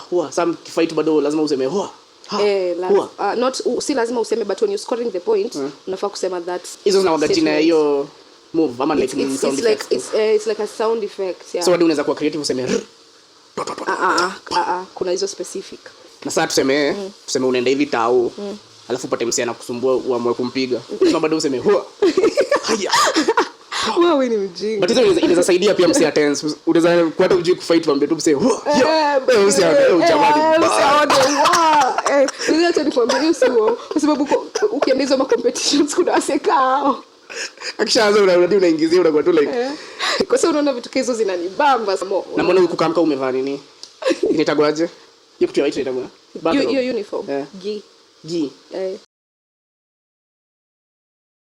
hua. Some fight bado lazima useme hua. Not si lazima useme, but when you're scoring the point unafaa kusema that. Hizo zinawaga jina ya hiyo move ama like sound effect. It's like a sound effect, yeah. So wadi unaweza kuwa creative useme kuna hizo specific. Na sasa tuseme unaenda hivi tao. Alafu upate msichana kusumbua uamue kumpiga. Sasa bado useme hua. Haya. Wewe ni mjinga. But hizo inaweza saidia pia msia tense. Unaweza kuata ujui kufight wambie tu msee hua. Ndio nikwambia hiyo sio kwa sababu ukienda hizo competitions kuna wasekao. Akishaanza unaingizia unakuwa tu like. Kwa sababu unaona vitu hizo zinanibamba. Na mbona ukukamka umevaa nini? Inaitagwaje? Hiyo kitu inaitwa hiyo uniform. G.